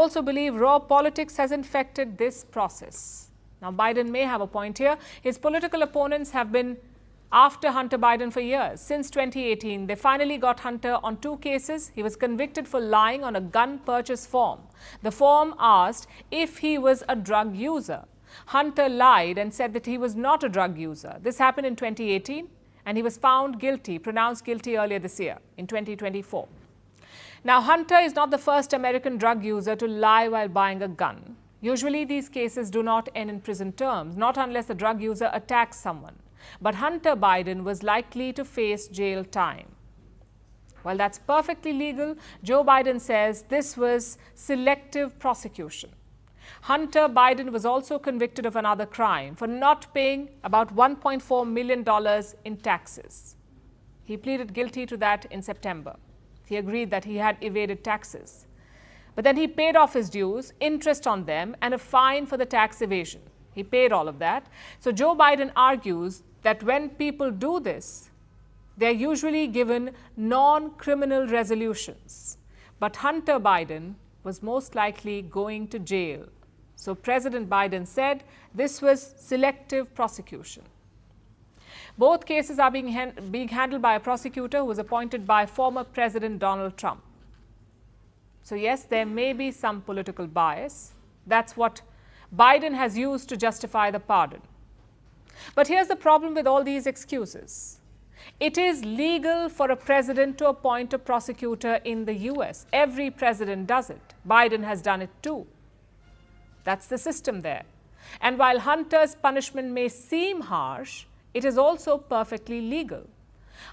also believe raw politics has infected this process. Now, Biden may have a point here. His political opponents have been after Hunter Biden for years. Since 2018, they finally got Hunter on 2 cases. He was convicted for lying on a gun purchase form. The form asked if he was a drug user. Hunter lied and said that he was not a drug user. This happened in 2018, and he was found guilty, pronounced guilty earlier this year, in 2024. Now, Hunter is not the first American drug user to lie while buying a gun. Usually, these cases do not end in prison terms, not unless the drug user attacks someone. But Hunter Biden was likely to face jail time. While that's perfectly legal, Joe Biden says this was selective prosecution. Hunter Biden was also convicted of another crime for not paying about $1.4 million in taxes. He pleaded guilty to that in September. He agreed that he had evaded taxes. But then he paid off his dues, interest on them, and a fine for the tax evasion. He paid all of that. So Joe Biden argues that when people do this, they're usually given non-criminal resolutions. But Hunter Biden was most likely going to jail. So President Biden said this was selective prosecution. Both cases are being handled by a prosecutor who was appointed by former President Donald Trump. So yes, there may be some political bias. That's what Biden has used to justify the pardon. But here's the problem with all these excuses. It is legal for a president to appoint a prosecutor in the US. Every president does it. Biden has done it too. That's the system there. And while Hunter's punishment may seem harsh, it is also perfectly legal.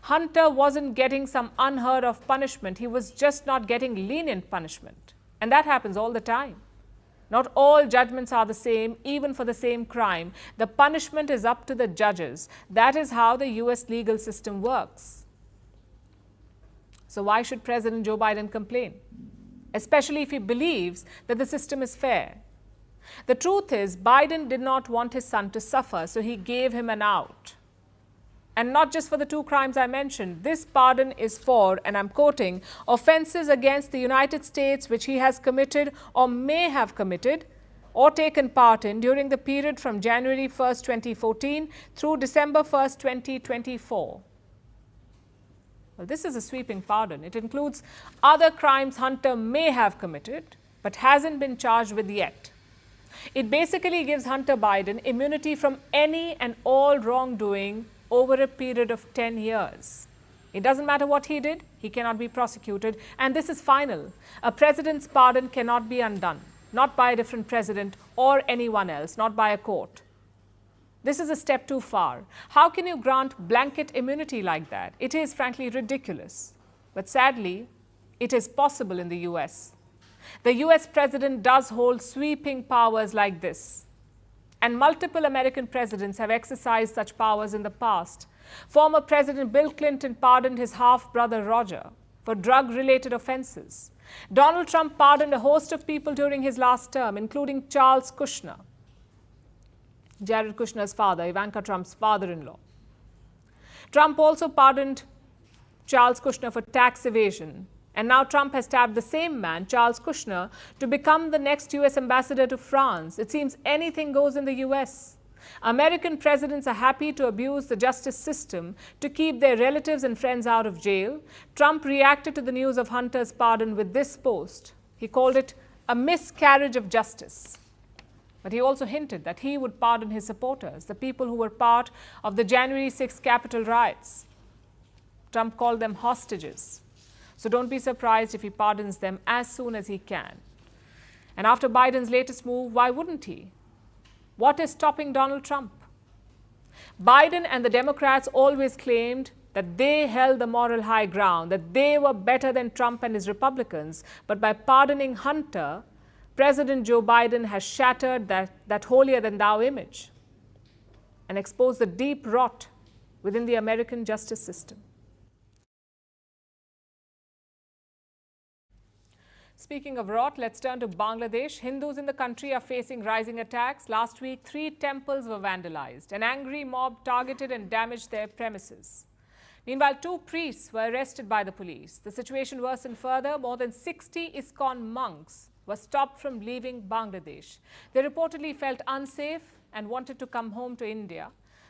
Hunter wasn't getting some unheard of punishment. He was just not getting lenient punishment. And that happens all the time. Not all judgments are the same, even for the same crime. The punishment is up to the judges. That is how the US legal system works. So why should President Joe Biden complain? Especially if he believes that the system is fair. The truth is, Biden did not want his son to suffer, so he gave him an out. And not just for the 2 crimes I mentioned. This pardon is for, and I'm quoting, offenses against the United States which he has committed or may have committed or taken part in during the period from January 1st, 2014 through December 1st, 2024. Well, this is a sweeping pardon. It includes other crimes Hunter may have committed but hasn't been charged with yet. It basically gives Hunter Biden immunity from any and all wrongdoing over a period of 10 years. It doesn't matter what he did, he cannot be prosecuted, and this is final. A president's pardon cannot be undone, not by a different president or anyone else, not by a court. This is a step too far. How can you grant blanket immunity like that? It is frankly ridiculous. But sadly, it is possible in the US. The US president does hold sweeping powers like this. And multiple American presidents have exercised such powers in the past. Former President Bill Clinton pardoned his half-brother Roger for drug-related offenses. Donald Trump pardoned a host of people during his last term, including Charles Kushner, Jared Kushner's father, Ivanka Trump's father-in-law. Trump also pardoned Charles Kushner for tax evasion. And now Trump has tapped the same man, Charles Kushner, to become the next US ambassador to France. It seems anything goes in the US. American presidents are happy to abuse the justice system to keep their relatives and friends out of jail. Trump reacted to the news of Hunter's pardon with this post. He called it a miscarriage of justice. But he also hinted that he would pardon his supporters, the people who were part of the January 6th Capitol riots. Trump called them hostages. So don't be surprised if he pardons them as soon as he can. And after Biden's latest move, why wouldn't he? What is stopping Donald Trump? Biden and the Democrats always claimed that they held the moral high ground, that they were better than Trump and his Republicans. But by pardoning Hunter, President Joe Biden has shattered that holier-than-thou image and exposed the deep rot within the American justice system. Speaking of rot, let's turn to Bangladesh. Hindus in the country are facing rising attacks. Last week, 3 temples were vandalized. An angry mob targeted and damaged their premises. Meanwhile, 2 priests were arrested by the police. The situation worsened further. More than 60 ISKCON monks were stopped from leaving Bangladesh. They reportedly felt unsafe and wanted to come home to India.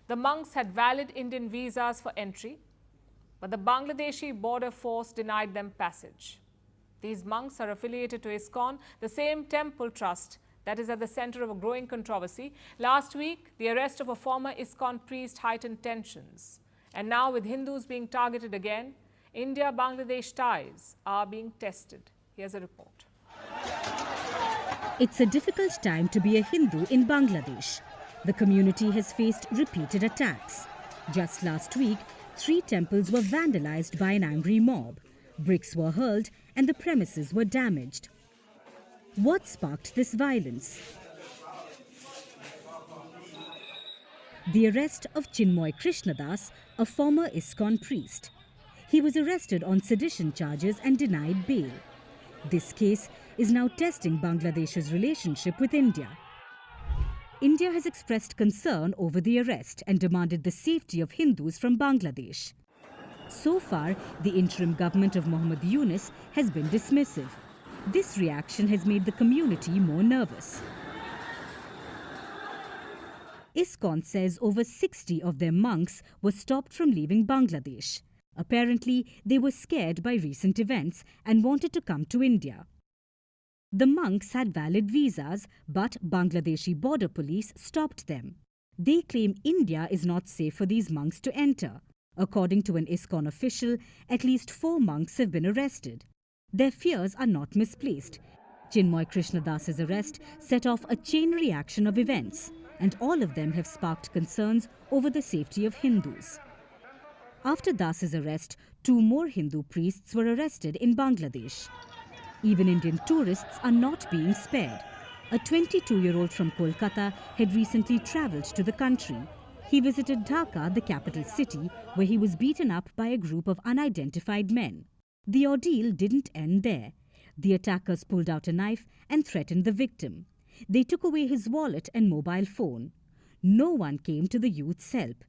The monks had valid Indian visas for entry, but the Bangladeshi border force denied them passage. These monks are affiliated to ISKCON, the same temple trust that is at the center of a growing controversy. Last week, the arrest of a former ISKCON priest heightened tensions. And now, with Hindus being targeted again, India-Bangladesh ties are being tested. Here's a report. It's a difficult time to be a Hindu in Bangladesh. The community has faced repeated attacks. Just last week, 3 temples were vandalized by an angry mob. Bricks were hurled and the premises were damaged. What sparked this violence? The arrest of Chinmoy Krishnadas, a former ISKCON priest. He was arrested on sedition charges and denied bail. This case is now testing Bangladesh's relationship with India. India has expressed concern over the arrest and demanded the safety of Hindus from Bangladesh. So far, the interim government of Muhammad Yunus has been dismissive. This reaction has made the community more nervous. ISKCON says over 60 of their monks were stopped from leaving Bangladesh. Apparently, they were scared by recent events and wanted to come to India. The monks had valid visas, but Bangladeshi border police stopped them. They claim India is not safe for these monks to enter. According to an ISKCON official, at least 4 monks have been arrested. Their fears are not misplaced. Chinmoy Krishnadas's arrest set off a chain reaction of events, and all of them have sparked concerns over the safety of Hindus. After Das's arrest, 2 more Hindu priests were arrested in Bangladesh. Even Indian tourists are not being spared. A 22-year-old from Kolkata had recently travelled to the country. He visited Dhaka, the capital city, where he was beaten up by a group of unidentified men. The ordeal didn't end there. The attackers pulled out a knife and threatened the victim. They took away his wallet and mobile phone. No one came to the youth's help.